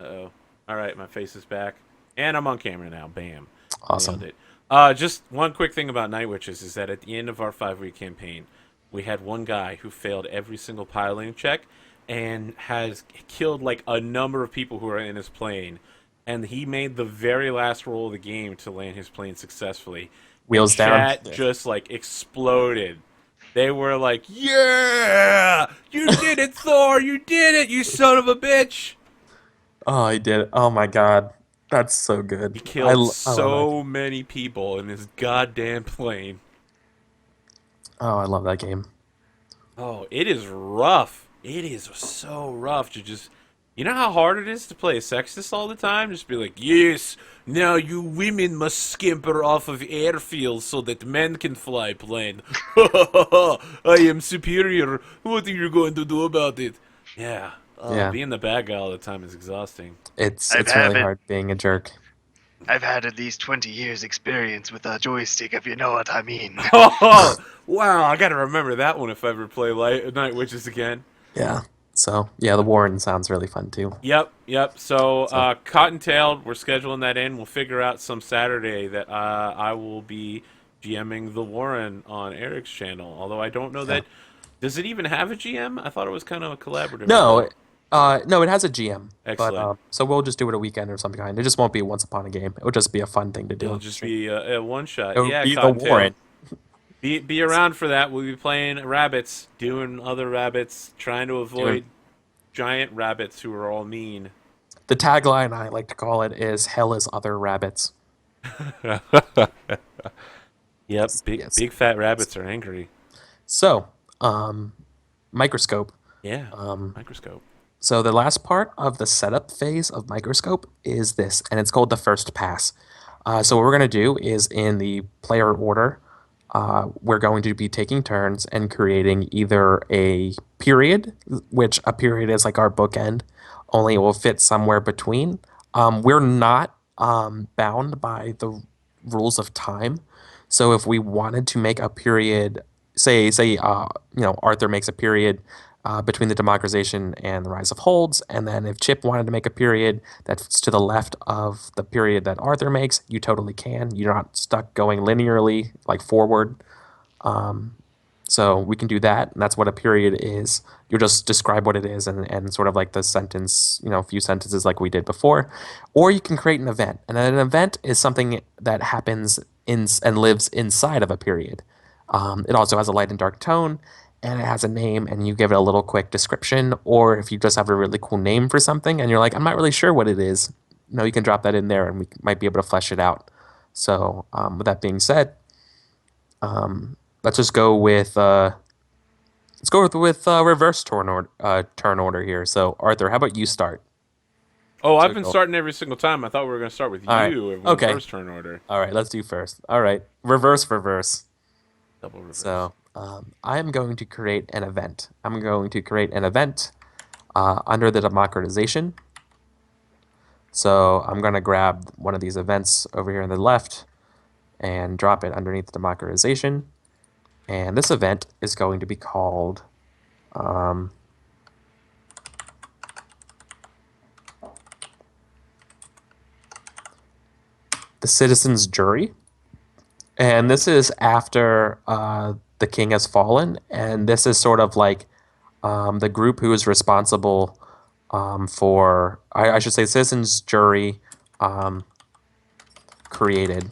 Uh-oh. All right, my face is back. And I'm on camera now. Bam. Nailed Awesome. it. Just one quick thing about Night Witches is that at the end of our 5-week campaign, we had one guy who failed every single piloting check and has killed like a number of people who are in his plane. And he made the very last roll of the game to land his plane successfully. And Wheels down. chat just like exploded. They were like, "Yeah, you did it, Thor! You did it, you son of a bitch!" Oh, he did it. Oh my God. That's so He good. killed I love that so game. many people in his goddamn plane. Oh, I love that game. Oh, it is rough. It is so rough to just. You know how hard it is to play a sexist all the time? Just be like, yes, now you women must scamper off of airfields so that men can fly plane. I am superior. What are you going to do about it? Yeah. Yeah. Being the bad guy all the time is exhausting. I've It's really had hard being a jerk. I've had at least 20 years experience with a joystick, if you know what I mean. Oh, wow. I got to remember that one if I ever play Night Witches again. Yeah. So yeah, the Warren sounds really fun too. Yep, yep. So, So Cottontailed, we're scheduling that in. We'll figure out some Saturday that I will be GMing the Warren on Eric's channel. Although I don't know yeah. that. Does it even have a GM? I thought it was kind of a collaborative No, thing. no, it has a GM, but Excellent. so we'll just do it a weekend or something kind. It just won't be once upon a game. It'll just be a fun thing to do It'll on the just stream. be a one shot. It'll Yeah, be the Cottontailed. Warren. Be around for that. We'll be playing rabbits, doing other rabbits, trying to Doing avoid giant rabbits who are all mean. the tagline I like to call it is "Hell is other rabbits." Yep, Yes. big fat rabbits are angry. So, um, Microscope. Yeah, Um, microscope. so the last part of the setup phase of Microscope is this, and it's called the first pass. So what we're going to do is in the player order, we're going to be taking turns and creating either a period, which a period is like our bookend, only it will fit somewhere between. We're not bound by the rules of time. So if we wanted to make a period, Arthur makes a period between the democratization and the rise of holds, and then if Chip wanted to make a period that's to the left of the period that Arthur makes, you totally can. You're not stuck going linearly like forward. So we can do that, and that's what a period is. You'll just describe what it is and sort of like the sentence, a few sentences like we did before. Or you can create an event. And an event is something that happens in and lives inside of a period. It also has a light and dark tone, and it has a name, and you give it a little quick description. Or if you just have a really cool name for something and you're like, I'm not really sure what it is, you can drop that in there and we might be able to flesh it out. So, with that being said, let's just go with reverse turn order here. So Arthur, how about you start? Oh, I've So been go. starting every single time. I thought we were going to start with All right. you in Okay. reverse turn order. All right. Let's do first. All right. Reverse. Double reverse. So I am going to create an event. I'm going to create an event under the democratization. So I'm going to grab one of these events over here on the left and drop it underneath the democratization. And this event is going to be called um, the Citizens Jury. And this is after the king has fallen. And this is sort of like the group who is responsible I should say, Citizens Jury um, created.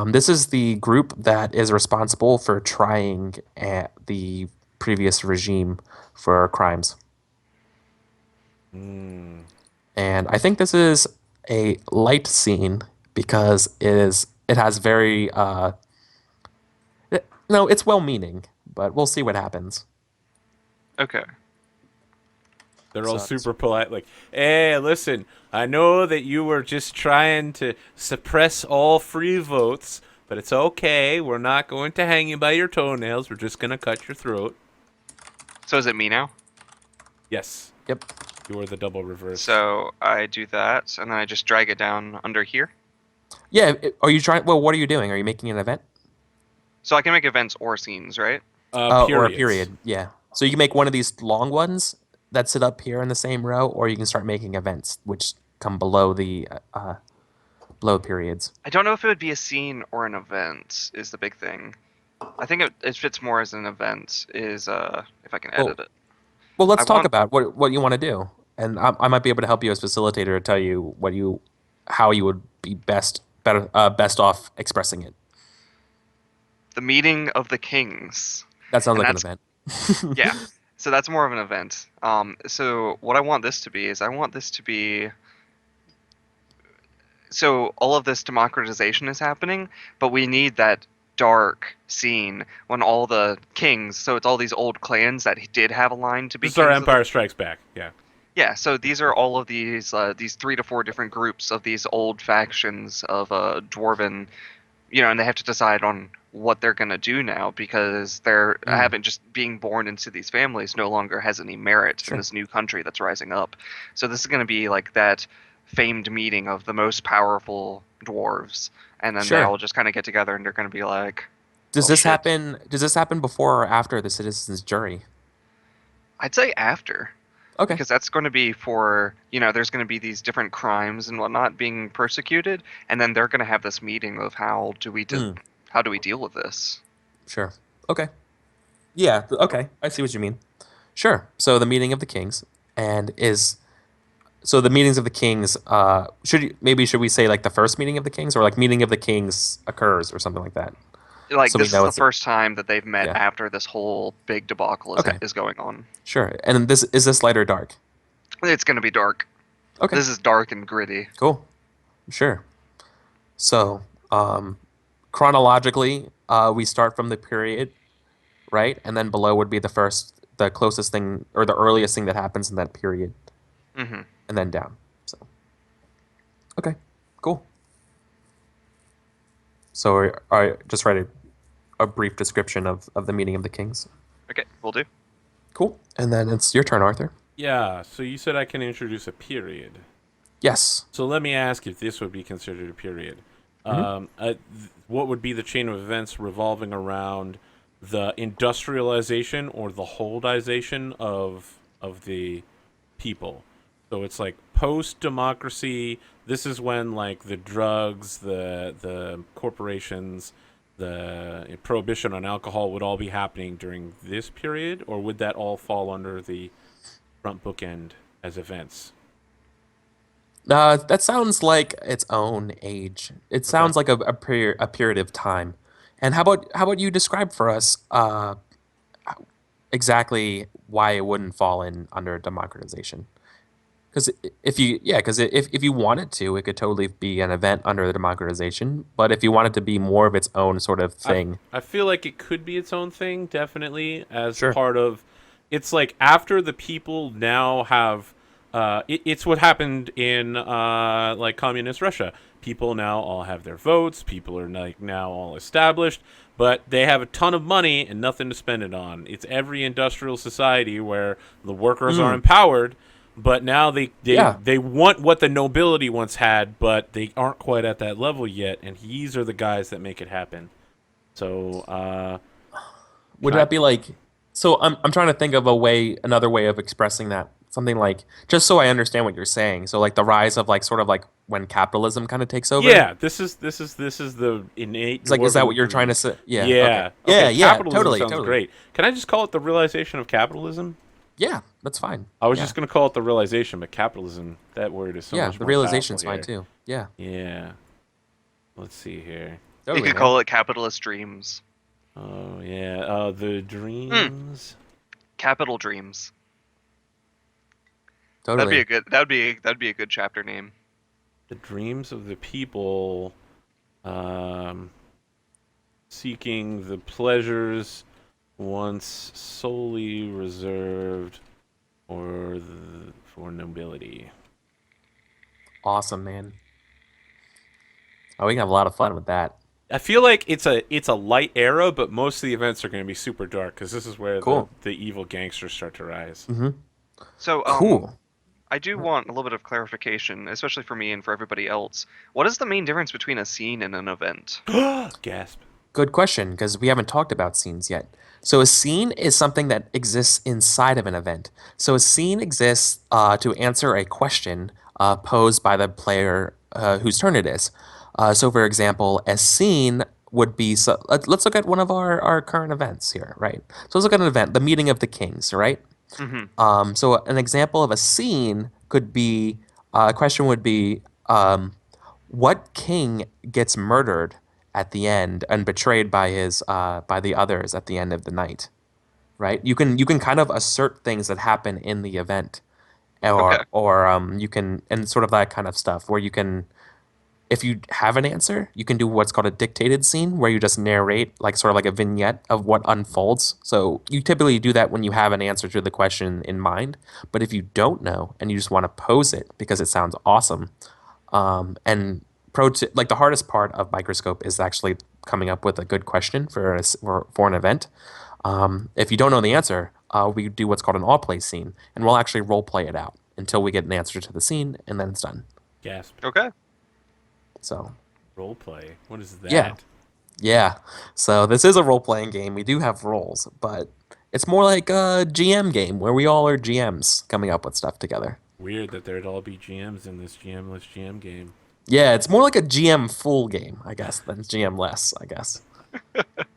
This is the group that is responsible for trying at the previous regime for crimes. Mm. And I think this is a light scene because it has very no, it's well meaning, but we'll see what happens. Okay. They're all So super polite, like, hey, listen, I know that you were just trying to suppress all free votes, but it's okay. We're not going to hang you by your toenails. We're just going to cut your throat. So is it me now? Yes, yep. you are the double reverse. So I do that, and then I just drag it down under here. Yeah, are you trying? Well, what are you doing? Are you making an event? So I can make events or scenes, right? Or a Periods. period? Yeah. So you can make one of these long ones, that sit up here in the same row, or you can start making events which come below the below periods. I don't know if it would be a scene or an event is the big thing. I think it fits more as an event. Is if I can Well, edit it. well, let's I talk want about what you want to do, and I might be able to help you as facilitator to tell you how you would be best off expressing it. the meeting of the kings, That sounds and like an that's event. yeah. So that's more of an event. So what I want this to be is I want this to be so all of this democratization is happening, but we need that dark scene when all the kings, so it's all these old clans that did have a line to be This is our kings of the Empire Strikes Back. Yeah. yeah, so these are all of these 3 to 4 different groups of these old factions of Dwarven, and they have to decide on what they're going to do now because they're Mm, having just being born into these families no longer has any merit in sure. this new country that's rising up. So this is going to be like that famed meeting of the most powerful dwarves, and then they Sure. all just kind of get together and they're going to be like, Does well, this shit. happen? Does this happen before or after the citizens' jury? I'd say after. Okay. Because that's going to be for there's going to be these different crimes and whatnot being persecuted, and then they're going to have this meeting of Mm, how do we deal with this. sure. Okay. Yeah. Okay. I see what you mean. Sure. So the meeting of the kings and is so the meetings of the kings. Should we say like the first meeting of the kings or like meeting of the kings occurs or something like that? Like So we this is know the it's first time that they've met yeah. after this whole big debacle Okay. is going on. Sure. And this light or dark? It's going to be dark. Okay. This is dark and gritty. Cool. Sure. So chronologically, we start from the period, right? And then below would be the closest thing or the earliest thing that happens in that period, Hmm. and then down. So, okay, cool. So, I just write a brief description of the meeting of the kings. Okay, we'll do. Cool. And then it's your turn, Arthur. Yeah. So you said I can introduce a period. Yes. So let me ask if this would be considered a period. Hmm. What would be the chain of events revolving around the industrialization or the holdization of the people? So it's like post democracy. This is when like the drugs, the corporations, the prohibition on alcohol would all be happening during this period, or would that all fall under the front bookend as events? That sounds like its own age. It Okay. sounds like a period of time. And how about you describe for us exactly why it wouldn't fall in under democratization? Because if you wanted to, it could totally be an event under the democratization. But if you want it to be more of its own sort of I thing, I feel like it could be its own thing, definitely, as sure. part of. It's like after the people now have. It's what happened in like communist Russia. People now all have their votes. People are like now all established, but they have a ton of money and nothing to spend it on. It's every industrial society where the workers are Mm, empowered, but now yeah. they want what the nobility once had, but they aren't quite at that level yet. And these are the guys that make it happen. So, Would can I? that be like? So I'm trying to think of another way of expressing that. Something like just so I understand what you're saying. So like the rise of like sort of like when capitalism kind of takes over. Yeah, this is the innate It's like, is that dwarven what you're trying to greed. say? Yeah. Okay. Yeah. Yeah. Okay. Yeah. Capitalism Totally. sounds Totally. great. Can I just call it the realization of capitalism? Yeah. That's fine. I was Yeah. just gonna call it the realization, but capitalism, that word is so Yeah. much The more powerful realization's fine here. too. Yeah. Yeah. Let's see here. You Totally, could man. call it capitalist dreams. Oh yeah. The Hmm. dreams. Capital dreams. Totally. That'd be a good chapter name. The dreams of the people. Um, seeking the pleasures once solely reserved for nobility. Awesome, man. Oh, we can have a lot of fun with that. I feel like it's a light era, but most of the events are going to be super dark because this is where the Cool. the evil gangsters start to rise. Hmm. So Cool. I do want a little bit of clarification, especially for me and for everybody else. What is the main difference between a scene and an event? Gasp. Good question, because we haven't talked about scenes yet. So a scene is something that exists inside of an event. So a scene exists to answer a question posed by the player whose turn it is. So, for example, a scene would be. So let's look at one of our current events here, right? So let's look at an event, the meeting of the kings, right? Hmm. So an example of a scene could be a question would be what king gets murdered at the end and betrayed by his by the others at the end of the night, right? You can kind of assert things that happen in the event, Okay. or you can and sort of that kind of stuff where you can if you have an answer, you can do what's called a dictated scene where you just narrate like sort of like a vignette of what unfolds. So you typically do that when you have an answer to the question in mind. But if you don't know and you just want to pose it because it sounds awesome, and like the hardest part of Microscope is actually coming up with a good question for an event. If you don't know the answer, we do what's called an all play scene, and we'll actually role play it out until we get an answer to the scene, and then it's done. Gasp. Okay. So Roleplay. What is that? yeah. Yeah. So this is a role playing game. We do have roles, but it's more like a GM game where we all are GMs coming up with stuff together. Weird that there'd all be GMs in this GM-less GM game. Yeah, it's more like a GM full game, I guess, than GM less, I guess.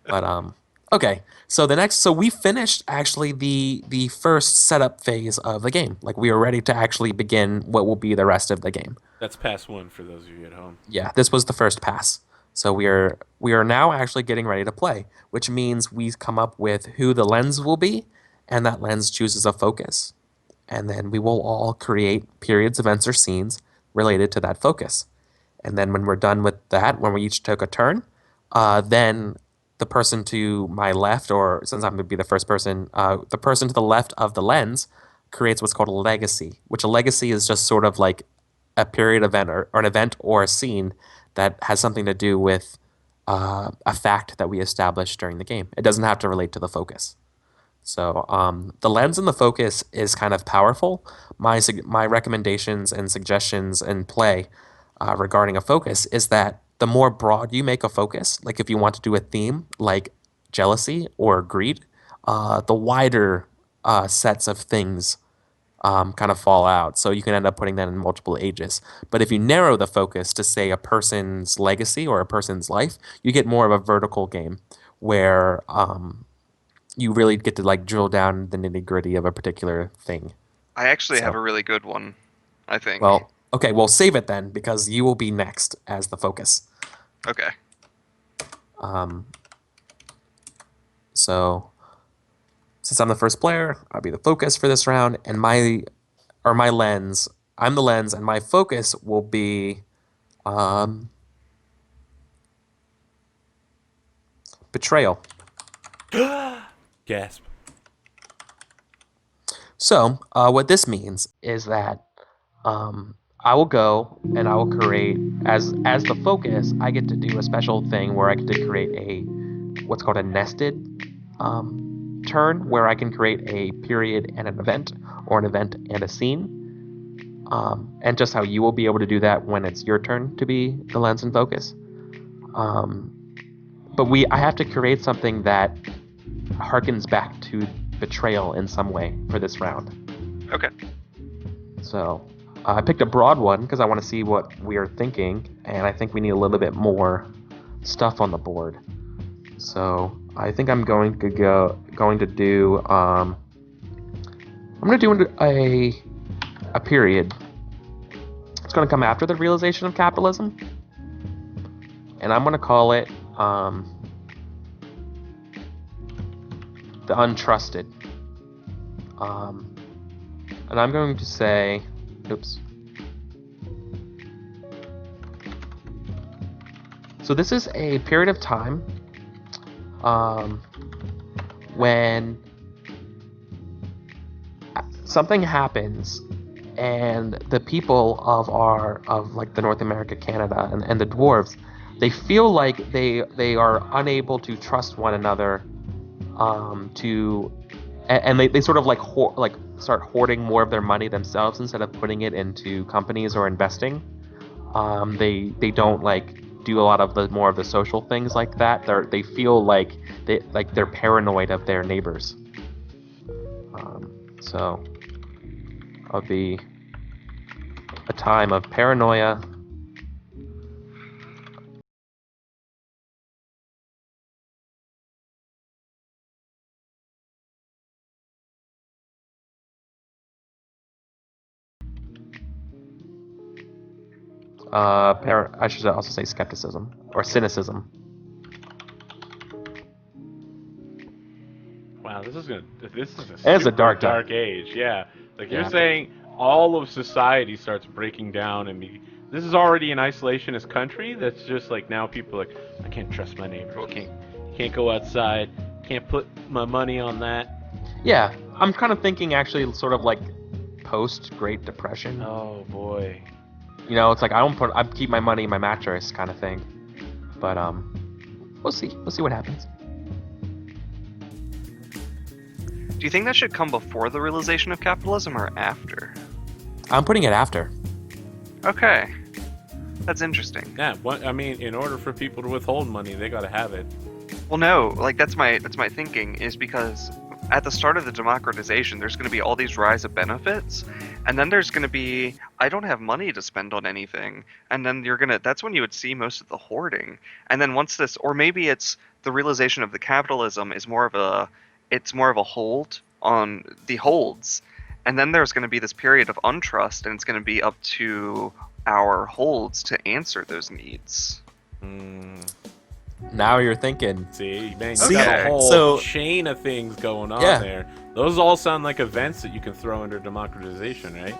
But okay. So we finished actually the first setup phase of the game. Like we are ready to actually begin what will be the rest of the game. That's pass one for those of you at home. Yeah, this was the first pass. So we are now actually getting ready to play, which means we come up with who the lens will be, and that lens chooses a focus. And then we will all create periods, events, or scenes related to that focus. And then when we're done with that, when we each took a turn, then the person to my left, or since I'm going to be the first person, the person to the left of the lens creates what's called a legacy, which a legacy is just sort of like a period event or an event or a scene that has something to do with a fact that we established during the game. It doesn't have to relate to the focus. So the lens and the focus is kind of powerful. My recommendations and suggestions and play regarding a focus is that the more broad you make a focus, like if you want to do a theme like jealousy or greed, the wider sets of things kind of fall out. So you can end up putting that in multiple ages. But if you narrow the focus to, say, a person's legacy or a person's life, you get more of a vertical game where you really get to like drill down the nitty gritty of a particular thing. I actually have So- a really good one, I think. Well, okay, well, save it then because you will be next as the focus. Okay. So since I'm the first player, I'll be the focus for this round, and my lens. I'm the lens, and my focus will be betrayal. Gasp. So what this means is that I will go and I will create as the focus. I get to do a special thing where I get to create a what's called a nested turn, where I can create a period and an event, or an event and a scene. And just how you will be able to do that when it's your turn to be the lens and focus. But I have to create something that harkens back to betrayal in some way for this round. Okay. So I picked a broad one because I want to see what we are thinking, and I think we need a little bit more stuff on the board. So I think I'm going to do a period. It's going to come after the realization of capitalism, and I'm going to call it the untrusted. And I'm going to say, oops. So this is a period of time when something happens and the people of like the North America, Canada, and the dwarves, they feel like they are unable to trust one another, and they sort of like start hoarding more of their money themselves instead of putting it into companies or investing. They don't like do a lot of the more of the social things like that. They feel like they're paranoid of their neighbors. So it'll be a time of paranoia. I should also say skepticism or cynicism. Wow, this is a It's a super dark age. Yeah, like Yeah. you're saying, all of society starts breaking down, and this is already an isolationist country. That's just like now people are like, I can't trust my neighbors. Can't go outside. Can't put my money on that. Yeah, I'm kind of thinking actually sort of like post Great Depression. Oh boy. You know, it's like I keep my money in my mattress kind of thing. But we'll see what happens. Do you think that should come before the realization of capitalism or after? I'm putting it after. Okay, that's interesting. Yeah. I mean, in order for people to withhold money, they gotta have it. Well, no, like that's my thinking is because at the start of the democratization, there's going to be all these rise of benefits, and then there's going to be I don't have money to spend on anything, and then that's when you would see most of the hoarding, and then once this, or maybe it's the realization of the capitalism is more of a hold on the holds, and then there's going to be this period of untrust, and it's going to be up to our holds to answer those needs. Now you're thinking. See, man, you See, got a whole so- chain of things going on Yeah. there. Those all sound like events that you can throw under democratization, right?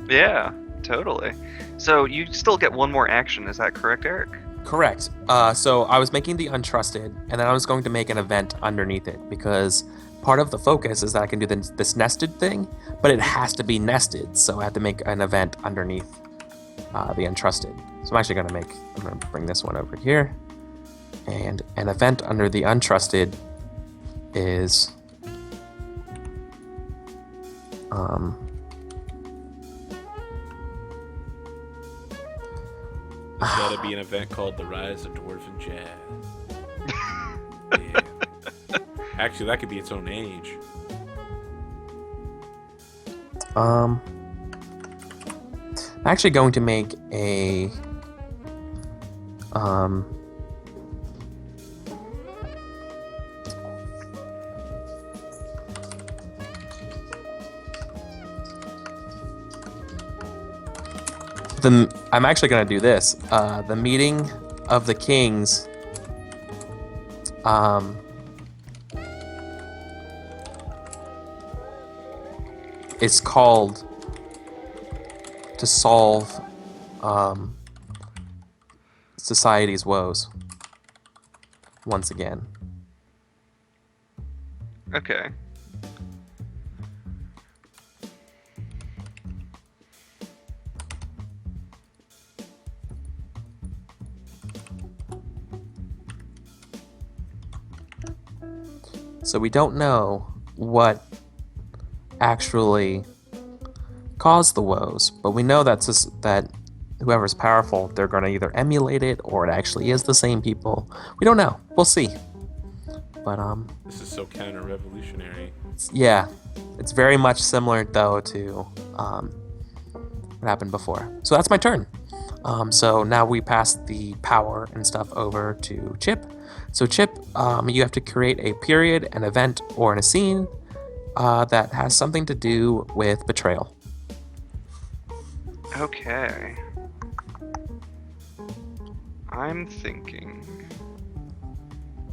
Yeah, totally. So you still get one more action, is that correct, Eric? Correct. So I was making the untrusted, and then I was going to make an event underneath it because part of the focus is that I can do this nested thing, but it has to be nested. So I have to make an event underneath the untrusted. So I'm going to bring this one over here. And an event under the untrusted is There's gotta be an event called The Rise of Dwarven Jazz. Yeah. Actually, that could be its own age. I'm actually going to make a I'm actually going to do this. The meeting of the kings. It's called to solve society's woes. Once again. Okay. So we don't know what actually caused the woes, but we know that whoever's powerful, they're going to either emulate it or it actually is the same people. We don't know. We'll see. But This is so counter-revolutionary. yeah, it's very much similar though to what happened before. So that's my turn. So now we pass the power and stuff over to Chip. So Chip, you have to create a period, an event, or a scene that has something to do with betrayal. Okay. I'm thinking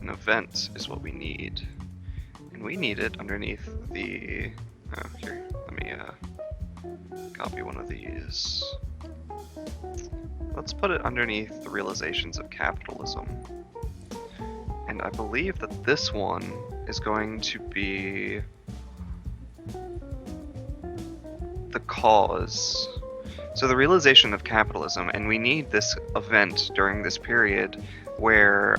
an event is what we need. And we need it underneath the... Oh, here. Let me copy one of these. Let's put it underneath the realizations of capitalism. And I believe that this one is going to be the cause. So the realization of capitalism, and we need this event during this period where,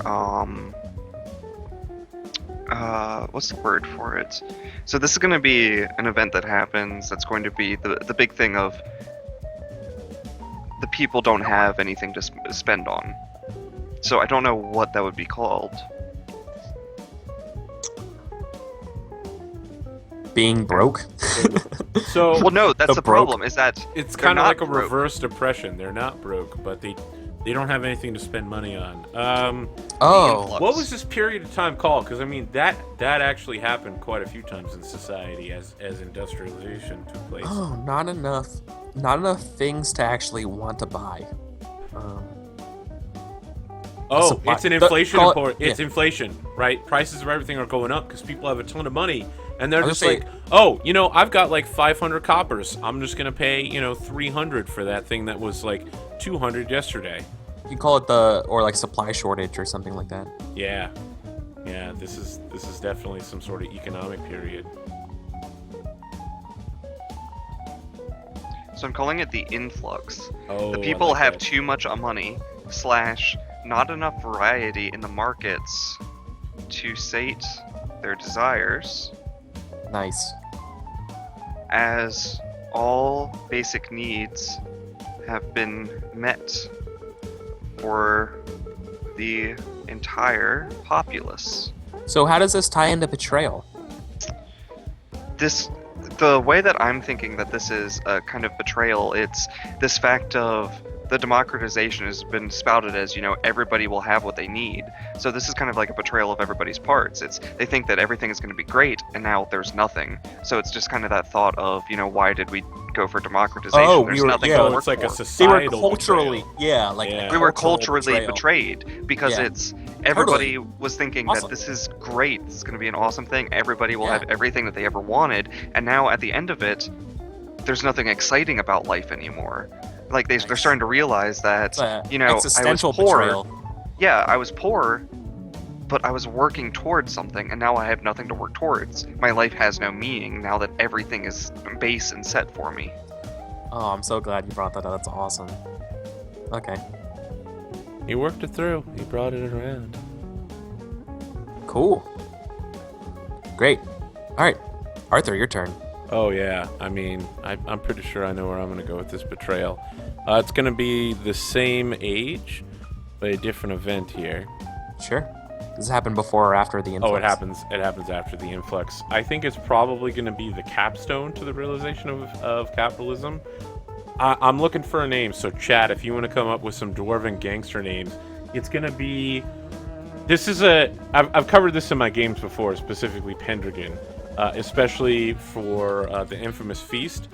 what's the word for it? So this is going to be an event that happens that's going to be the big thing of the people don't have anything to spend on. So I don't know what that would be called. Being broke. So Well, no, that's The the broke. problem. Is that it's they're kind of not like a broke. reverse depression. They're not broke, but they don't have anything to spend money on. Oh, influx. What was this period of time called? Because I mean, that actually happened quite a few times in society as industrialization took place. oh, not enough things to actually want to buy. Oh, supply- it's an the- inflation call it- report. It's yeah. inflation, right? Prices of everything are going up because people have a ton of money, and they're I just was like, oh, I've got like 500 coppers. I'm just gonna pay 300 for that thing that was like 200 yesterday. You call it like supply shortage or something like that. Yeah. This is definitely some sort of economic period. So I'm calling it the influx. Oh, The I people like have that. too much money / not enough variety in the markets to sate their desires, Nice. as all basic needs have been met for the entire populace. So how does this tie into betrayal? The way that I'm thinking that this is a kind of betrayal, it's this fact of the democratization has been spouted as, everybody will have what they need. So this is kind of like a betrayal of everybody's parts. They think that everything is going to be great, and now there's nothing. So it's just kind of that thought of, why did we go for democratization? Oh, There's we were- nothing yeah, to So work it's like a for. They societal were culturally, betrayal. like Yeah. a We were cultural culturally betrayal. betrayed because Yeah. it's everybody Totally. was thinking Awesome. that this is great. This is going to be an awesome thing. Everybody will Yeah. have everything that they ever wanted, and now at the end of it, there's nothing exciting about life anymore. Like they're Nice. starting to realize that It's a I was existential poor. betrayal. Yeah, I was poor, but I was working towards something, and now I have nothing to work towards. My life has no meaning now that everything is base and set for me. Oh, I'm so glad you brought that up. That's awesome. Okay, He worked it through. He brought it around. cool. Great. All right, Arthur, your turn. Oh yeah, I mean, I'm pretty sure I know where I'm going to go with this betrayal. It's going to be the same age, but a different event here. Sure. Does this happen before or after the influx? Oh, it happens. It happens after the influx. I think it's probably going to be the capstone to the realization of capitalism. I'm looking for a name, so chat, if you want to come up with some Dwarven gangster names, it's going to be... I've covered this in my games before, specifically Pendragon, especially for the infamous feast.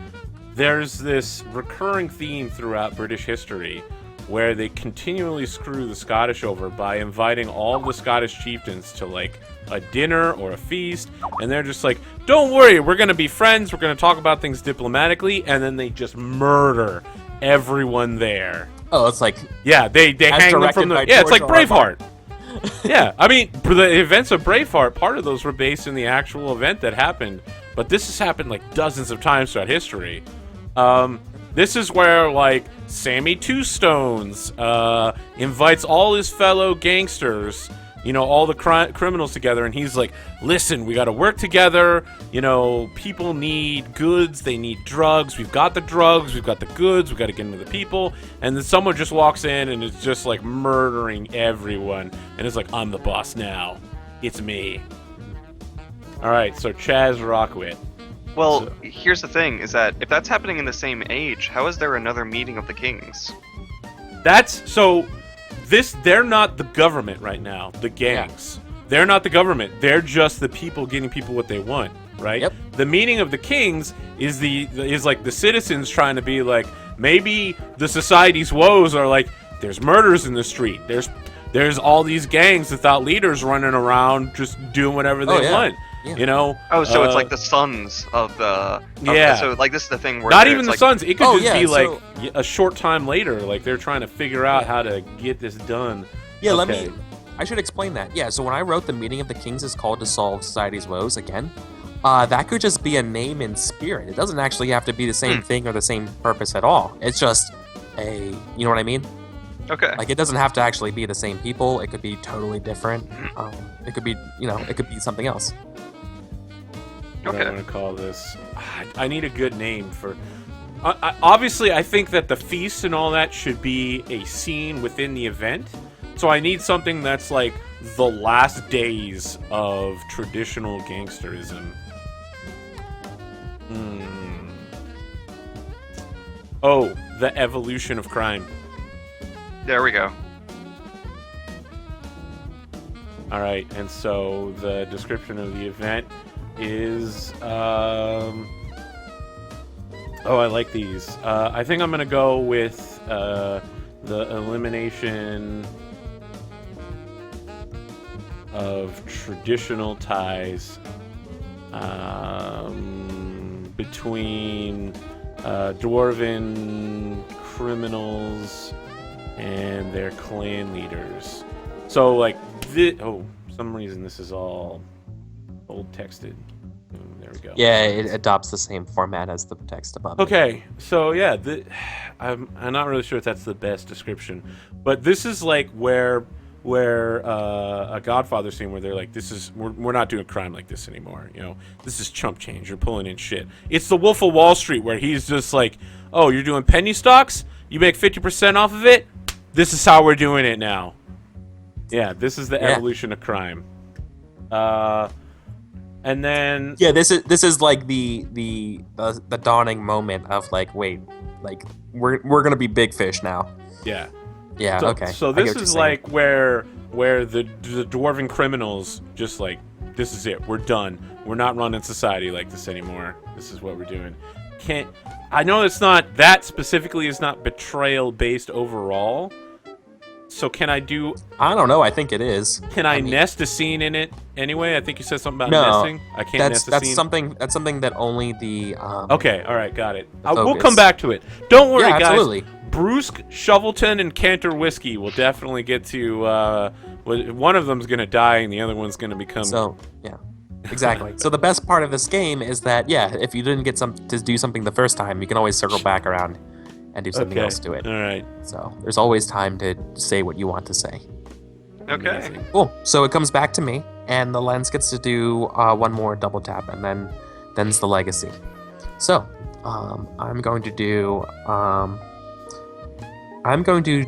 There's this recurring theme throughout British history where they continually screw the Scottish over by inviting all the Scottish chieftains to like a dinner or a feast, and they're just like, don't worry, we're gonna be friends, we're gonna talk about things diplomatically, and then they just murder everyone there. Oh, it's like Yeah, they As hang them directed from the... by Yeah, it's like George R.R. Braveheart. Yeah, I mean, the events of Braveheart, part of those were based in the actual event that happened, but this has happened like dozens of times throughout history. This is where, like, Sammy Two Stones invites all his fellow gangsters, all the criminals together, and he's like, listen, we gotta work together, people need goods, they need drugs, we've got the drugs, we've got the goods, we gotta get them to the people, and then someone just walks in and is just, like, murdering everyone, and it's like, I'm the boss now, it's me. Alright, so Chaz Rockwit. Well, here's the thing, is that if that's happening in the same age, how is there another meeting of the kings? They're not the government right now, the gangs. They're not the government. They're just the people getting people what they want, right? Yep. The meeting of the kings is like the citizens trying to be like, maybe the society's woes are like, there's murders in the street. There's all these gangs without leaders running around just doing whatever they want. Yeah. Oh, so it's like the sons of the... So, like, this is the thing where... not even the like, sons. It could just be like so- a short time later. Like they're trying to figure out how to get this done. Yeah, Okay. I should explain that. Yeah, so when I wrote the meeting of the kings is called to solve society's woes again, that could just be a name in spirit. It doesn't actually have to be the same thing or the same purpose at all. It's just you know what I mean? Okay. Like, it doesn't have to actually be the same people. It could be totally different. It could be, it could be something else. What do I Okay. want to call this? I need a good name for... obviously, I think that the feast and all that should be a scene within the event, So I need something that's like the last days of traditional gangsterism. Oh, the evolution of crime. There we go. All right, and so the description of the event is, oh, I like these. I think I'm gonna go with the elimination of traditional ties between Dwarven criminals and their clan leaders. So, like, some reason this is all bold texted. There we go. Yeah, it adopts the same format as the text above. Okay, so yeah, I'm not really sure if that's the best description, but this is like where a Godfather scene where they're like, we're not doing crime like this anymore. You know, this is chump change. You're pulling in shit. It's the Wolf of Wall Street where he's just like, oh, you're doing penny stocks. You make 50% off of it. This is how we're doing it now. Yeah, this is the evolution of crime. And then this is like the dawning moment of like, wait, like we're gonna be big fish now. Yeah. Yeah. So, okay. So this is like where the Dwarven criminals just like, this is it. We're done. We're not running society like this anymore. This is what we're doing. I know it's not that specifically is not betrayal based overall. So can I do? I don't know. I think it is. Can I nest a scene in it anyway? I think you said something about nesting. I can't nest a scene. That's something that only the. Okay. All right. Got it. We'll come back to it. Don't worry, guys. Absolutely. Brusque, Shovelton, and Cantor Whiskey will definitely get to. One of them's gonna die, and the other one's gonna become. So yeah. Exactly. So the best part of this game is that if you didn't get to do something the first time, you can always circle back around and do something else to it. All right. So there's always time to say what you want to say. Okay. Amazing. Cool. So it comes back to me, and the lens gets to do one more double tap, and then's the legacy. So I'm going to do I'm going to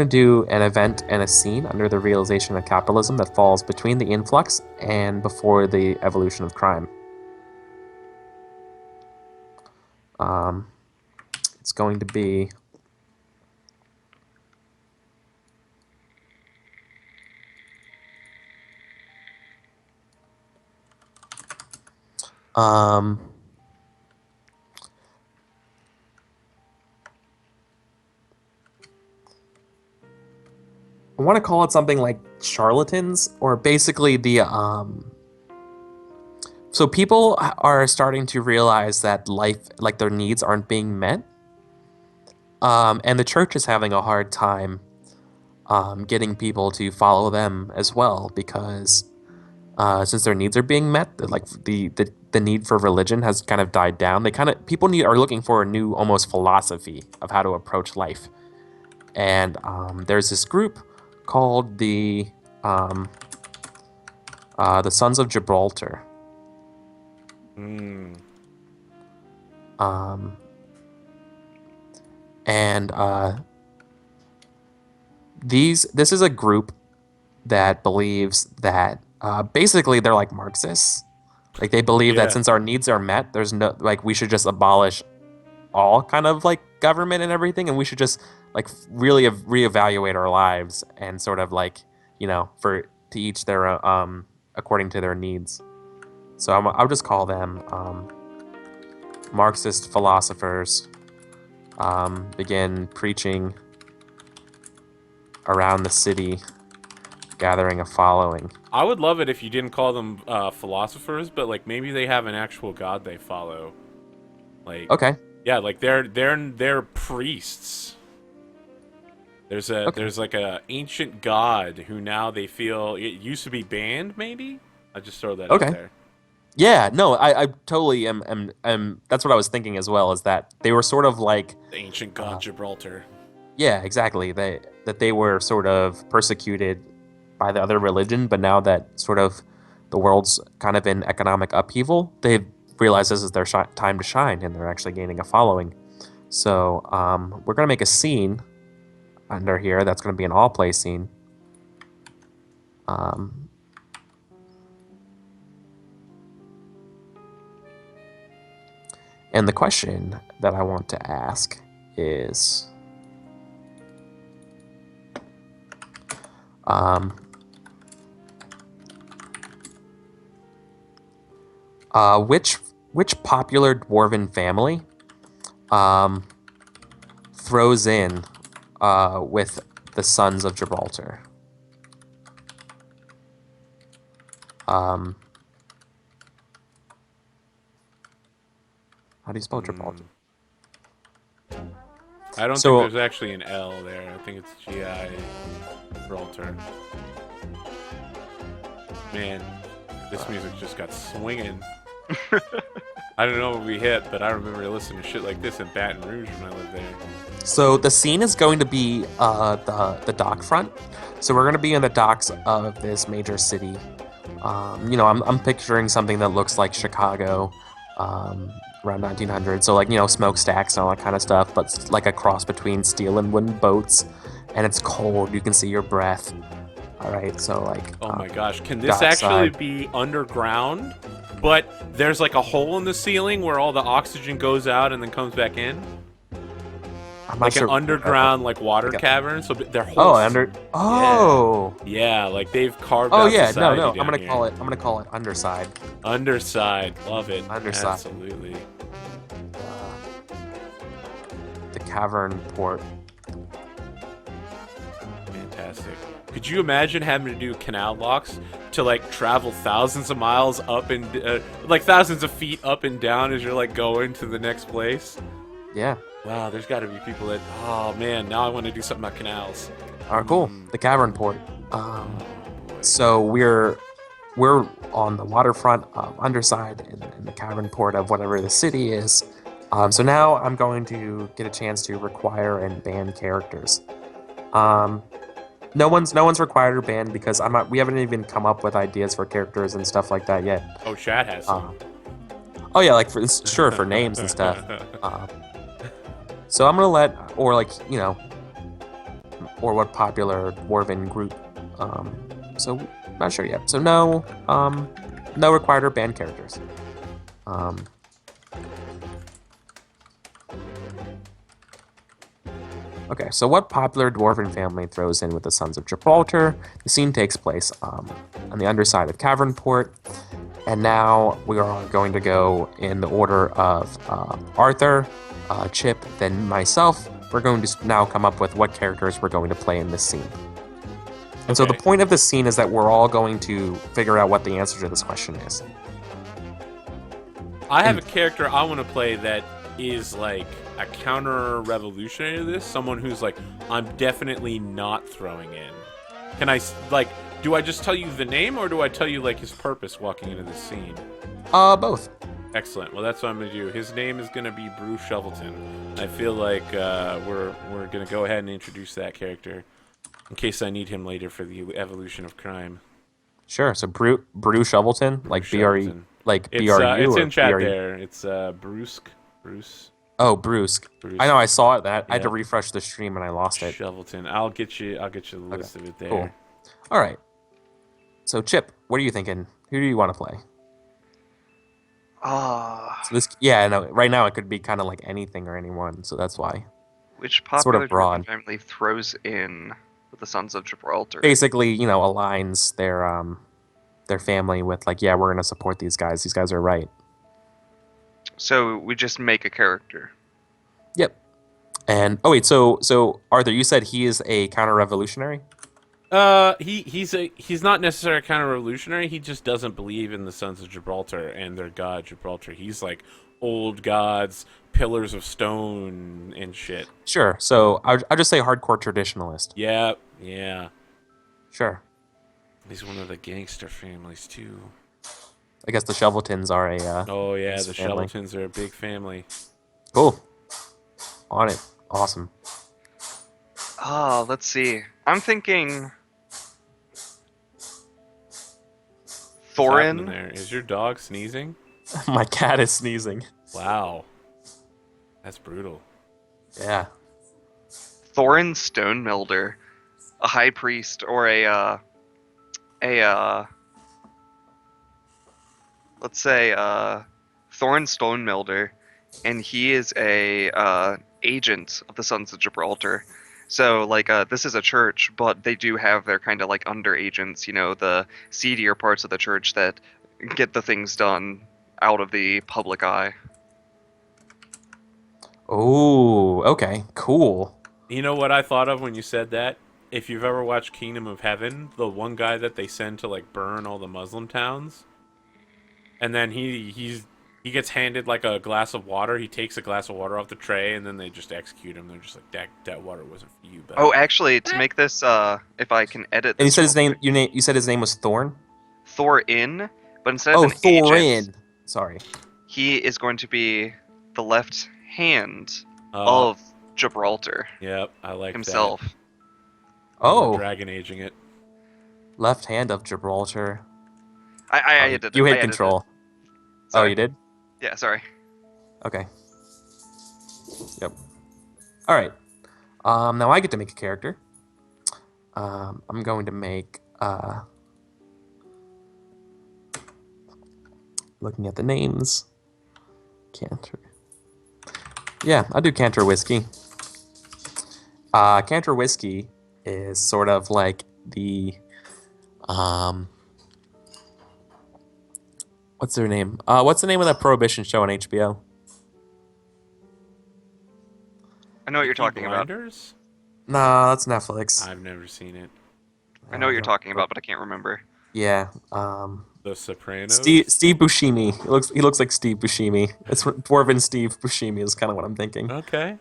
do an event and a scene under the realization of capitalism that falls between the influx and before the evolution of crime. It's going to be I want to call it something like charlatans, or basically the so people are starting to realize that life, like their needs, aren't being met, and the church is having a hard time getting people to follow them as well, because since their needs are being met, like the need for religion has kind of died down. People are looking for a new almost philosophy of how to approach life, and there's this group called the Sons of Gibraltar. This is a group that believes that basically they're like Marxists. Like they believe that since our needs are met, there's no, like, we should just abolish all kind of like government and everything, and we should just like really reevaluate our lives and sort of like, to each their according to their needs. So I'll just call them Marxist philosophers begin preaching around the city, gathering a following. I would love it if you didn't call them philosophers, but like maybe they have an actual god they follow. Like Okay. Yeah, like they're priests. There's like a ancient god who now they feel it used to be banned. Maybe I just throw that out there. Yeah, no, I totally am. That's what I was thinking as well. Is that they were sort of like The ancient god Gibraltar. Yeah, exactly. They were sort of persecuted by the other religion, but now that sort of the world's kind of in economic upheaval, they've realized this is their time to shine, and they're actually gaining a following. So we're going to make a scene under here that's going to be an all-play scene. And the question that I want to ask is, which popular Dwarven family throws in with the Sons of Gibraltar? How do you spell Gibraltar? I don't So- think there's actually an L there. I think it's G-I Gibraltar. Man, this music just got swinging. I don't know what we hit, but I remember listening to shit like this in Baton Rouge when I lived there. So the scene is going to be the dock front. So we're going to be in the docks of this major city. I'm picturing something that looks like Chicago, around 1900. So like smokestacks and all that kind of stuff, but it's like a cross between steel and wooden boats. And it's cold. You can see your breath. All right. So like. Oh my gosh, can this dockside. actually be underground? But there's like a hole in the ceiling where all the oxygen goes out and then comes back in? I'm not Like sure. an underground like water Okay. cavern? So they're Oh, holes. Oh. Yeah, like they've carved Oh out yeah. society No. down I'm gonna here. call it underside. Underside. Love it. Underside. Absolutely. The cavern port. Fantastic. Could you imagine having to do canal locks to like travel thousands of miles up and like thousands of feet up and down as you're like going to the next place? Yeah. Wow, there's got to be people that. Oh man, now I want to do something about canals. All right, cool. The cavern port. So we're on the waterfront, underside in the cavern port of whatever the city is. So now I'm going to get a chance to require and ban characters. No one's required or banned because we haven't even come up with ideas for characters and stuff like that yet. Oh, Chad has some. Oh yeah, like for names and stuff. So I'm gonna let, or what popular Dwarven group. So not sure yet. So no required or banned characters. Okay, so what popular Dwarven family throws in with the Sons of Gibraltar? The scene takes place on the underside of Cavernport, and now we are going to go in the order of Arthur, Chip, then myself. We're going to now come up with what characters we're going to play in this scene. And so the Okay. point of this scene is that we're all going to figure out what the answer to this question is. I have a character I want to play that is like a counter-revolutionary to this. Someone who's like, I'm definitely not throwing in. Can I, like, do I just tell you the name or do I tell you, like, his purpose walking into this scene? Both. Excellent. Well, that's what I'm going to do. His name is going to be Bruce Shovelton. I feel like we're going to go ahead and introduce that character in case I need him later for the evolution of crime. Sure. So Brew Shovelton, like BRE, Shovelton. like It's, BRU it's or in chat BRE? there. It's Bruce. Oh, Bruce. Bruce. I know. I saw it. I had to Yeah. refresh the stream and I lost it. Shovelton. I'll get you the list of it there. Cool. All right. So Chip, what are you thinking? Who do you want to play? So this, yeah, no. Right now it could be kind of like anything or anyone, so that's why. Which Sort of popular broad. Dwarven family throws in with the Sons of Gibraltar? Basically, aligns their family with like, yeah, we're gonna support these guys. These guys are right. So we just make a character. Yep. And oh wait, so Arthur, you said he is a counter-revolutionary? He's not necessarily a counter-revolutionary. He just doesn't believe in the Sons of Gibraltar and their god Gibraltar. He's like old gods, pillars of stone and shit. Sure. So I'll just say hardcore traditionalist. Yeah. Sure. He's one of the gangster families too. I guess the Shoveltons are a. Oh yeah, His the family. Shoveltons are a big family. Cool. On it. Awesome. Let's see. I'm thinking What's happening Thorin. there? Is your dog sneezing? My cat is sneezing. Wow. That's brutal. Yeah. Thorin Stonemelder, a high priest or let's say Thorin Stonemelder, and he is a agent of the Sons of Gibraltar. So like this is a church, but they do have their kind of like under agents, the seedier parts of the church that get the things done out of the public eye. Oh, okay, cool. You know what I thought of when you said that? If you've ever watched Kingdom of Heaven, the one guy that they send to like burn all the Muslim towns, and then he gets handed like a glass of water. He takes a glass of water off the tray, and then they just execute him. They're just like, that water wasn't for you, buddy. Oh, actually, to make this, if I can edit And you this said his real name. quick, You said his name was Thorn. Thorin, but instead of Oh, an agent, Thorin. Sorry. he is going to be the left hand Oh, of Gibraltar yep, I like himself. that. Oh, Dragon aging it. left hand of Gibraltar. I Oh, edited it. you I hit edited control. it. Oh, Sorry. you did? Yeah, sorry. Okay. Yep. All right. Now I get to make a character. I'm going to make. Looking at the names. Cantor. Yeah, I'll do Cantor Whiskey. Cantor Whiskey is sort of like the. What's their name? What's the name of that Prohibition show on HBO? I know what you're Peaky talking about. Blinders? Nah, that's Netflix. I've never seen it. I know what you're talking about, but I can't remember. Yeah. The Sopranos? Steve Buscemi. He looks like Steve Buscemi. It's Dwarven Steve Buscemi is kind of what I'm thinking. Okay.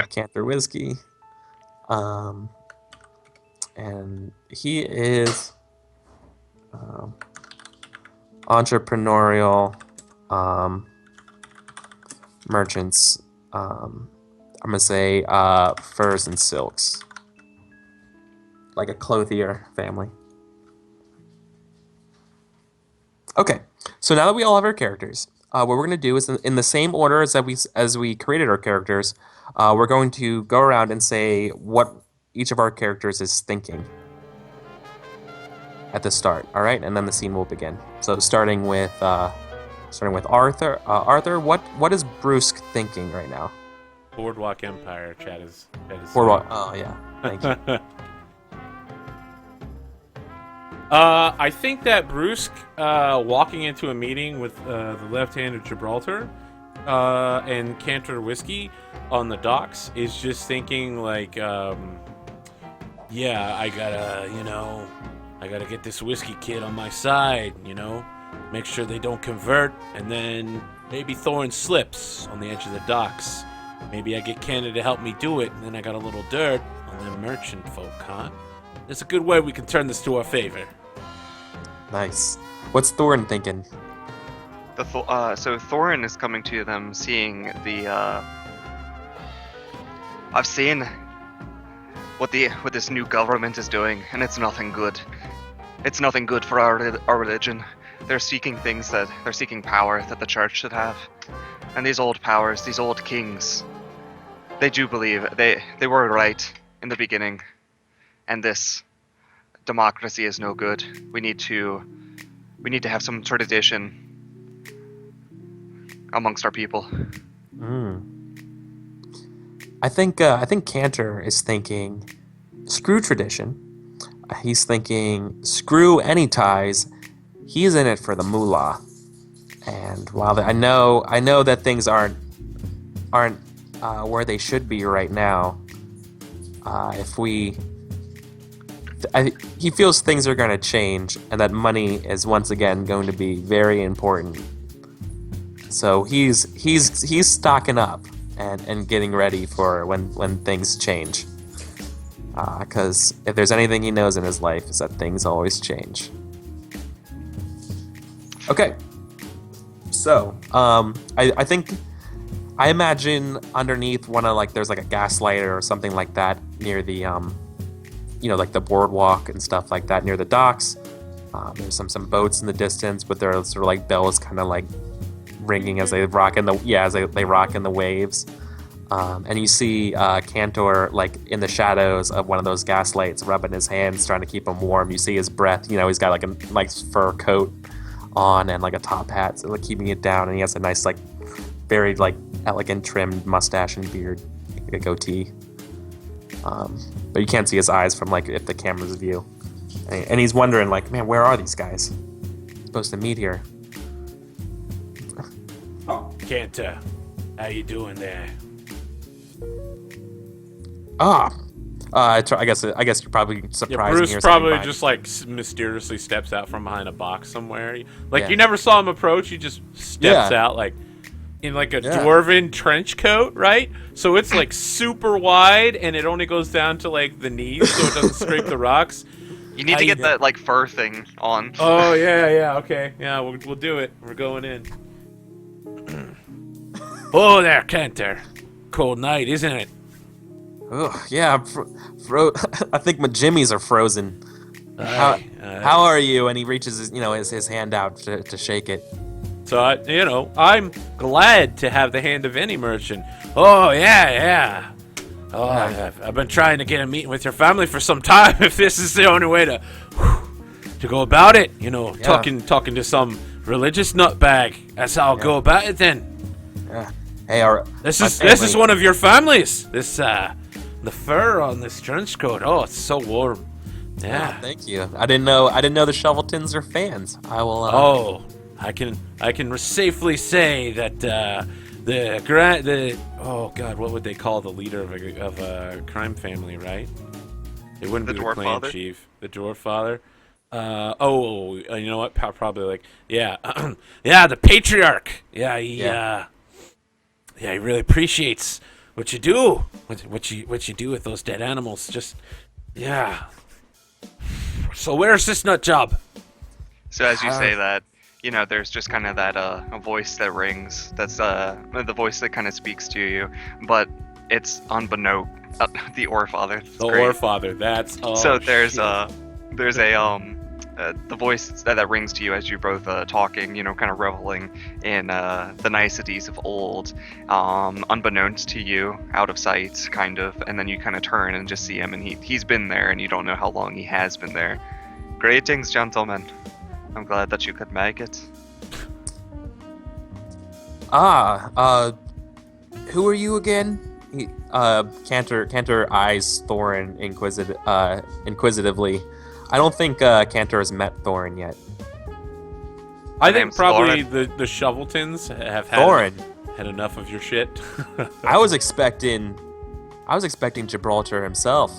Cantor Whiskey. And he is entrepreneurial merchants. I'm gonna say furs and silks, like a clothier family. Okay, so now that we all have our characters, what we're gonna do is in the same order as we created our characters, we're going to go around and say what each of our characters is thinking at the start. All right, and then the scene will begin. So starting with Arthur. Arthur, what is Brusque thinking right now? Boardwalk Empire, Chad is Boardwalk. Oh yeah, thank you. I think that Brusque walking into a meeting with the left hand of Gibraltar and Cantor Whiskey on the docks is just thinking like, yeah, I gotta get this whiskey kid on my side, make sure they don't convert, and then maybe Thorin slips on the edge of the docks. Maybe I get Canada to help me do it, and then I got a little dirt on them merchant folk, huh? There's a good way we can turn this to our favor. Nice. What's Thorin thinking? So Thorin is coming to them, seeing the. I've seen what this new government is doing, and it's nothing good. It's nothing good for our religion. They're seeking power that the church should have, and these old powers, these old kings, they do believe they were right in the beginning, and this democracy is no good. We need to have some tradition amongst our people. I think Cantor is thinking screw tradition. He's thinking screw any ties. He's in it for the moolah. And while I know that things aren't where they should be right now, he feels things are going to change, and that money is once again going to be very important. So he's stocking up and getting ready for when things change. Because if there's anything he knows in his life, is that things always change. Okay. So I imagine underneath there's like a gas lighter or something like that near the like the boardwalk and stuff like that near the docks. There's some boats in the distance, but there are sort of like bells kind of like ringing as they rock in the waves. And you see Cantor like in the shadows of one of those gas lights, rubbing his hands, trying to keep him warm. You see his breath. He's got like a nice fur coat on and like a top hat, so like keeping it down. And he has a nice like very like elegant trimmed mustache and beard, like a goatee. But you can't see his eyes from like if the camera's view. And he's wondering like, man, where are these guys? Supposed to meet here. Cantor, how you doing there? I guess you're probably surprised. Yeah, Bruce probably just like mysteriously steps out from behind a box somewhere. Like you never saw him approach. He just steps out like in like a Dwarven trench coat, right? So it's like super wide and it only goes down to like the knees, so it doesn't scrape the rocks. You need to get that like fur thing on. Oh yeah, okay, yeah, we'll do it. We're going in. Oh there, Cantor. Cold night, isn't it? Oh yeah, I think my jimmies are frozen. How are you? And he reaches his hand out to shake it. So I'm glad to have the hand of any merchant. Oh yeah. Oh, I've been trying to get a meeting with your family for some time. If this is the only way to go about it, talking to some religious nutbag. That's how I'll go about it then. Yeah. Hey, this is one of your families. This the fur on this trench coat. Oh, it's so warm. Yeah. Oh, thank you. I didn't know the Shoveltons are fans. I will. I can safely say that oh god, what would they call the leader of a crime family, right? It wouldn't be the clan father? Chief, the dwarf father. You know what? Probably like the patriarch. He really appreciates what you do, what you do with those dead animals. Just So where's this nut job? So as you say that, there's just kind of that a voice that rings. That's the voice that kind of speaks to you, but it's unbeknown. The Orfather. The Orfather. That's so there's the voice that rings to you as you're both talking, kind of reveling in the niceties of old, unbeknownst to you, out of sight, kind of, and then you kind of turn and just see him, and he's been there, and you don't know how long he has been there. Greetings, gentlemen. I'm glad that you could make it. Who are you again? Cantor eyes Thorin inquisitively. I don't think Cantor has met Thorin yet. I think probably the Shoveltons have had enough of your shit. I was expecting Gibraltar himself.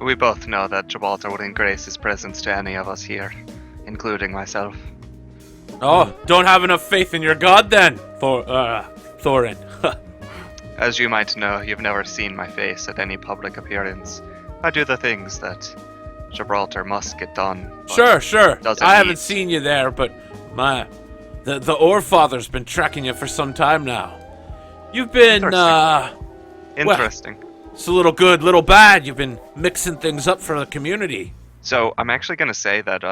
We both know that Gibraltar wouldn't grace his presence to any of us here, including myself. Oh, don't have enough faith in your god then, Thorin. As you might know, you've never seen my face at any public appearance. I do the things that Gibraltar must get done. Sure. I haven't seen you there, but the Orfather's been tracking you for some time now. You've been interesting. Well, it's a little good, little bad. You've been mixing things up for the community. So I'm actually going to say that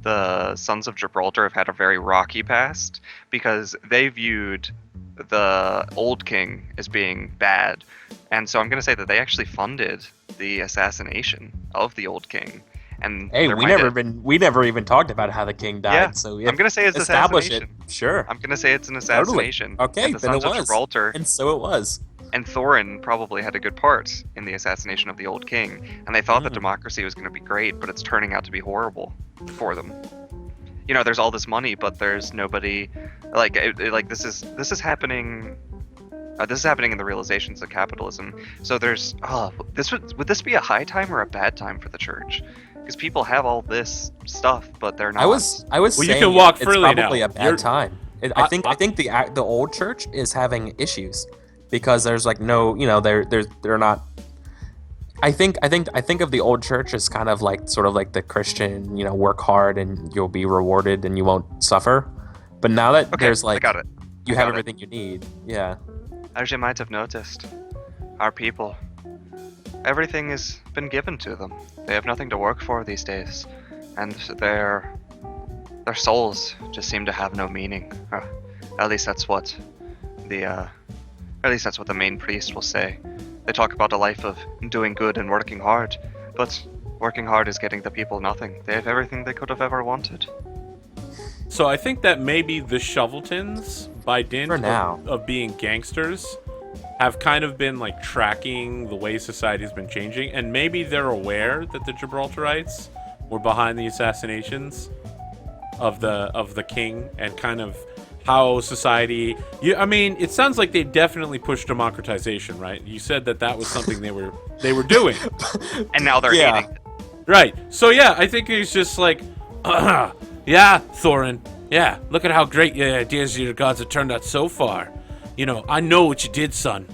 the Sons of Gibraltar have had a very rocky past because they viewed the Old King as being bad. And so I'm going to say that they actually funded the assassination of the Old King. And hey, we never even talked about how the king died. Yeah, so I'm going to say it's assassination. Sure. I'm going to say it's an assassination. Totally. Okay, and the Sons of Gibraltar. And so it was. And Thorin probably had a good part in the assassination of the Old King. And they thought that democracy was going to be great, but it's turning out to be horrible for them. There's all this money, but there's nobody. This is happening. This is happening in the realizations of capitalism. So there's would this be a high time or a bad time for the church? Because people have all this stuff, but they're not. I was saying you can walk it's freely probably now. a bad time. I think the old church is having issues because there's like no, they're not. I think of the old church as kind of like sort of like the Christian, work hard and you'll be rewarded and you won't suffer. But now that there's like, you have everything you need. Yeah. As you might have noticed, our people, everything has been given to them. They have nothing to work for these days, and their souls just seem to have no meaning. At least that's what the Or at least that's what the main priest will say. They talk about a life of doing good and working hard, but working hard is getting the people nothing. They have everything they could have ever wanted. So I think that maybe the Shoveltons, by dint For now. of being gangsters, have kind of been like tracking the way society's been changing, and maybe they're aware that the Gibraltarites were behind the assassinations of the king, and kind of how society. I mean, it sounds like they definitely pushed democratization, right? You said that was something they were doing, And now they're Yeah. hating. right? So yeah, I think he's just like, yeah, Thorin, yeah, look at how great your ideas of your gods have turned out so far. You know, I know what you did, son,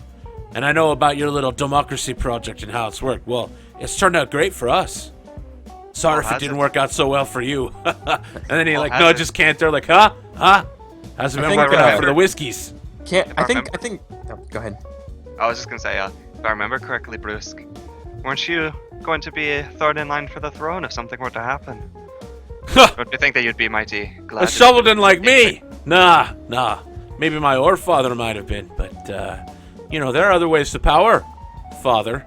and I know about your little democracy project and how it's worked. Well, it's turned out great for us. Sorry Well, if it has didn't it? work out so well for you. And then he Well, like, has no, it? just can't. They're like, huh? How's it I been think, working out for remember- the whiskeys? Can't. If I I think. remember- I think. No, go ahead. I was just gonna say, if I remember correctly, Brusque, weren't you going to be third in line for the throne if something were to happen? Don't you think that you'd be mighty glad? A to- Shovelton like me? Nah. Maybe my Orfather might have been, but there are other ways to power, Father.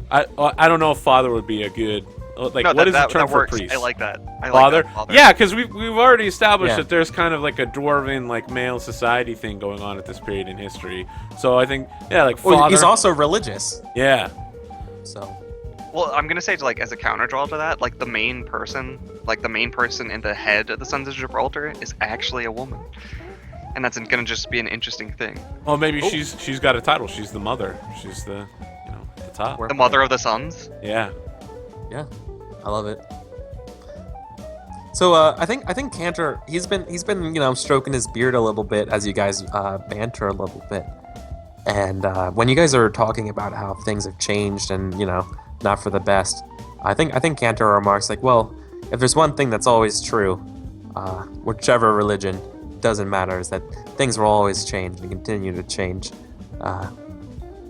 I don't know if Father would be a good like. No, what is that the term that for works. priest? I like that. I like Father? that, Father. Yeah, because we've already established Yeah. that there's kind of like a dwarven like male society thing going on at this period in history. So I think like Well, Father. he's also religious, yeah. so. Well, I'm gonna say, like, as a counter draw to that, like the main person in the head of the Sons of Gibraltar is actually a woman, and that's gonna just be an interesting thing. Well, maybe she's got a title. She's the mother. She's the at the top. Where- The mother of the sons. Yeah. Yeah, I love it. So I think Cantor he's been stroking his beard a little bit as you guys banter a little bit, and when you guys are talking about how things have changed and not for the best, I think Cantor remarks like, well, if there's one thing that's always true, whichever religion, doesn't matter, is that things will always change and continue to change.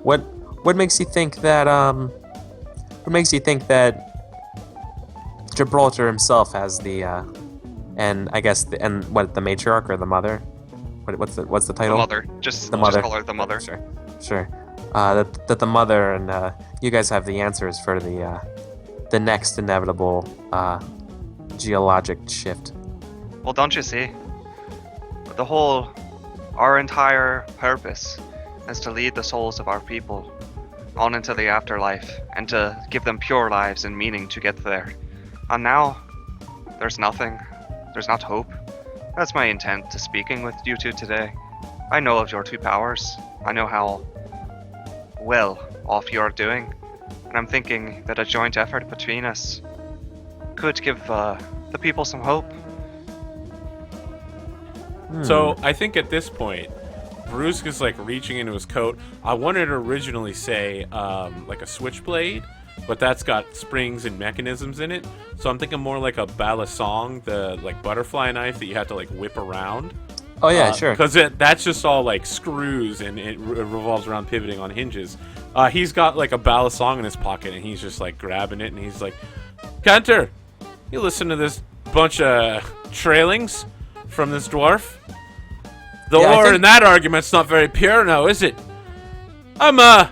What makes you think that Gibraltar himself has the and I guess the matriarch or the mother? What's the The title? mother. Just The mother. Just call her the mother. Sure. That the mother and you guys have the answers for the next inevitable geologic shift. Well, don't you see? Our entire purpose is to lead the souls of our people on into the afterlife and to give them pure lives and meaning to get there. And now, there's nothing. There's not hope. That's my intent to speaking with you two today. I know of your two powers. I know how well off you're doing. And I'm thinking that a joint effort between us could give the people some hope. So I think at this point, Brusque is like reaching into his coat. I wanted to originally say like a switchblade, but that's got springs and mechanisms in it. So I'm thinking more like a balisong, the like butterfly knife that you have to like whip around. Oh yeah, sure. Because that's just all like screws and it revolves around pivoting on hinges. He's got like a balisong in his pocket and he's just like grabbing it and he's like, Cantor, you listen to this bunch of trailings from this dwarf? The Yeah, I ore think- in that argument's not very pure now, is it? I'm a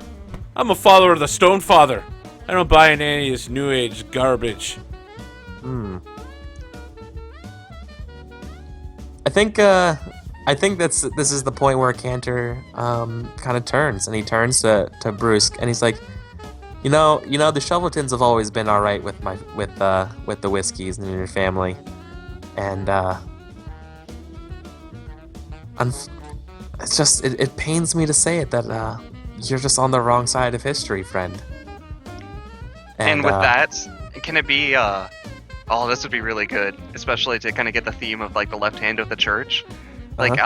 follower of the Stone Father. I don't buy into any of this New Age garbage. I think this is the point where Cantor kind of turns, and he turns to Brusque, and he's like, the Shoveltons have always been all right with the whiskeys and your family, and it's just it pains me to say it that you're just on the wrong side of history, friend. And with that, can it be, oh, this would be really good, especially to kind of get the theme of, like, the left hand of the church. Like,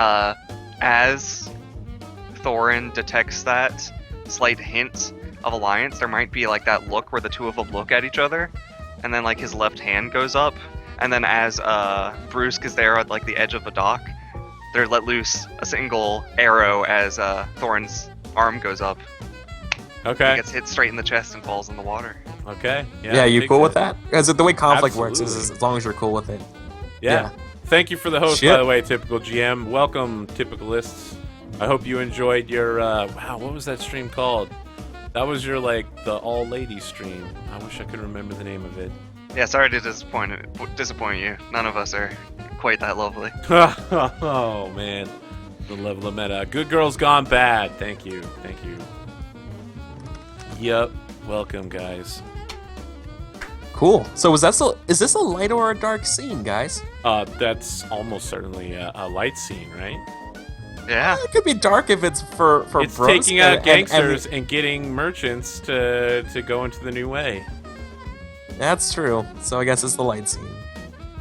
as Thorin detects that slight hint of alliance, there might be, like, that look where the two of them look at each other, and then, like, his left hand goes up, and then as, Brusque is there at, like, the edge of the dock, they're let loose a single arrow as, Thorin's arm goes up. Okay. He gets hit straight in the chest and falls in the water. Okay. Yeah, I you dig cool with that? Because the way conflict works Absolutely. is as long as you're cool with it. Yeah. Thank you for the host, Shit. by the way, Typical GM. Welcome, Typicalists. I hope you enjoyed your, wow, what was that stream called? That was your, like, the all-ladies stream. I wish I could remember the name of it. Yeah, sorry to disappoint you. None of us are quite that lovely. Oh, man. The level of meta. Good Girls Gone Bad. Thank you. Thank you. Yep. Welcome, guys. Cool. So is this a light or a dark scene, guys? That's almost certainly a light scene, right? Yeah. It could be dark if it's for It's bros taking out and- gangsters and getting merchants to go into the new way. That's true. So I guess it's the light scene.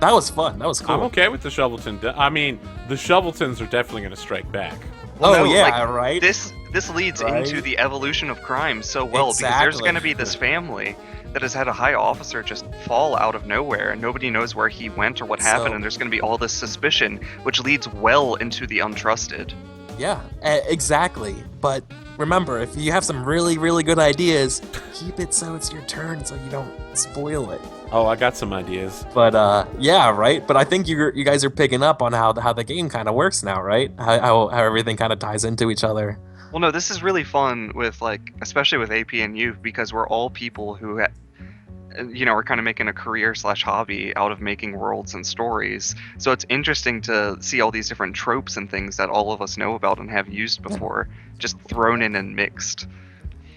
That was fun. That was cool. I'm okay with the Shovelton. I mean, the Shoveltons are definitely going to strike back. Oh No, yeah, like, right. This leads Right? into the evolution of crime so well because there's Exactly. going to be this family that has had a high officer just fall out of nowhere and nobody knows where he went or what happened, So- and there's going to be all this suspicion which leads well into the untrusted. Yeah, exactly. But remember, if you have some really, really good ideas, keep it so it's your turn, so you don't spoil it. Oh, I got some ideas. But yeah, right. But I think you guys are picking up on how the game kind of works now, right? How everything kind of ties into each other. Well, no, this is really fun with, like, especially with AP and you, because we're all people who are kind of making a career/hobby out of making worlds and stories. So it's interesting to see all these different tropes and things that all of us know about and have used before, just thrown in and mixed.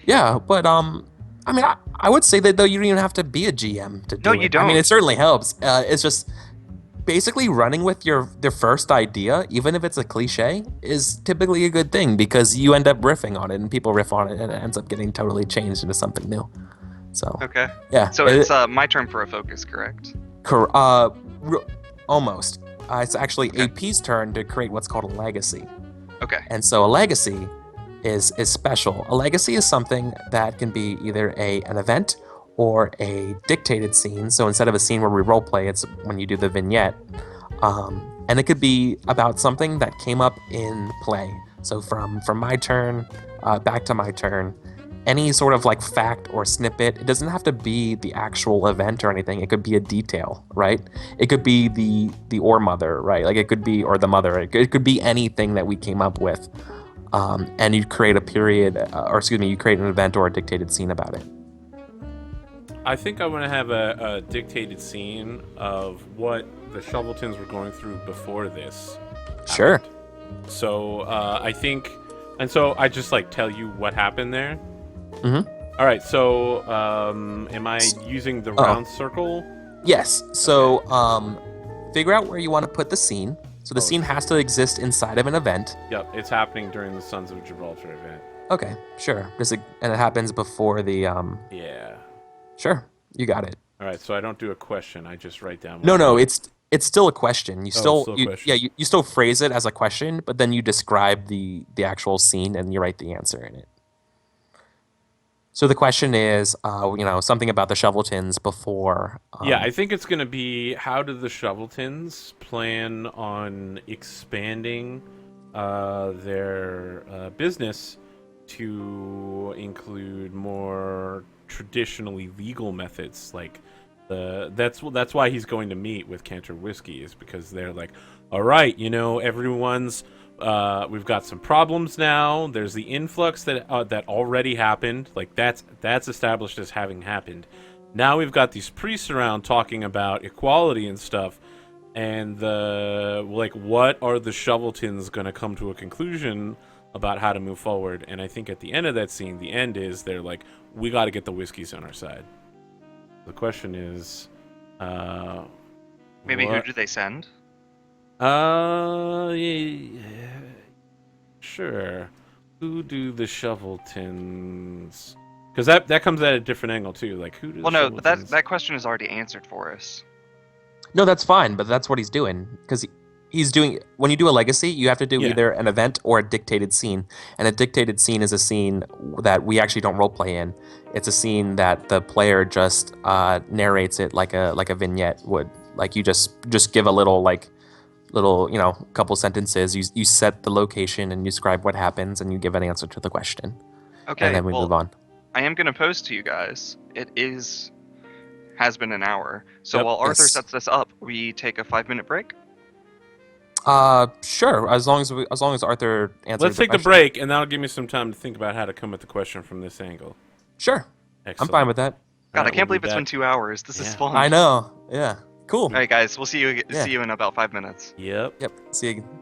Yeah, but I mean, I would say that though you don't even have to be a GM to do No, it. you I mean, don't. it certainly helps. It's just basically running with their first idea, even if it's a cliche, is typically a good thing because you end up riffing on it and people riff on it and it ends up getting totally changed into something new. So Okay. yeah, So it's my turn for a focus, correct? almost. It's actually Okay. AP's turn to create what's called a legacy. Okay. And so a legacy is special. A legacy is something that can be either an event or a dictated scene. So instead of a scene where we role play, it's when you do the vignette. And it could be about something that came up in play. So from my turn back to my turn, any sort of like fact or snippet, it doesn't have to be the actual event or anything. It could be a detail, right? It could be the or mother, right? Like it could be, or the mother. It could be anything that we came up with. And you create a period, you create an event or a dictated scene about it. I think I want to have a dictated scene of what the Shoveltons were going through before this. Sure. happened. So I think, and so I just like tell you what happened there. Mhm. All right. So am I using the round circle? Yes. So figure out where you want to put the scene. So the Oh, scene has to exist inside of an event. Yep. It's happening during the Sons of Gibraltar event. Okay, sure. And it happens before the Yeah. Sure, you got it. All right. So I don't do a question. I just write down. No, it's still a question. You still, still a you, question. yeah, you still phrase it as a question, but then you describe the actual scene and you write the answer in it. So the question is, something about the Shoveltons before. Yeah, I think it's going to be how do the Shoveltons plan on expanding their business to include more traditionally legal methods, like that's why he's going to meet with Cantor Whiskey, is because they're like, all right, everyone's we've got some problems now. There's the influx that already happened, like that's established as having happened. Now we've got these priests around talking about equality and stuff, and what are the Shoveltons going to come to a conclusion about how to move forward? And I think at the end of that scene, the end is they're like, we got to get the Whiskeys on our side. The question is, Maybe what- who do they send? yeah, sure. Who do the Shoveltons? Because that comes at a different angle too. Like, who do the Well, no, but Shoveltons- that question is already answered for us. No, that's fine, but that's what he's doing because he's doing. When you do a legacy, you have to do Yeah. either an event or a dictated scene, and a dictated scene is a scene that we actually don't roleplay in. It's a scene that the player just narrates it like a vignette would. Like you just give a little couple sentences. You set the location and you describe what happens, and you give an answer to the question, Okay, and then we well, move on. I am going to pose to you guys. Has been an hour. So Yep. while Arthur Yes. sets this up, we take a 5-minute break. Sure. As long as Arthur answers. Let's the take the question. break, and that'll give me some time to think about how to come at the question from this angle. Sure. Excellent. I'm fine with that. God, I Alright, can't we'll believe be it's been back. 2 hours. This is Yeah. fun. I know. Yeah. Cool. All right, guys. We'll see you. Yeah. See you in about 5 minutes. Yep. Yep. See you.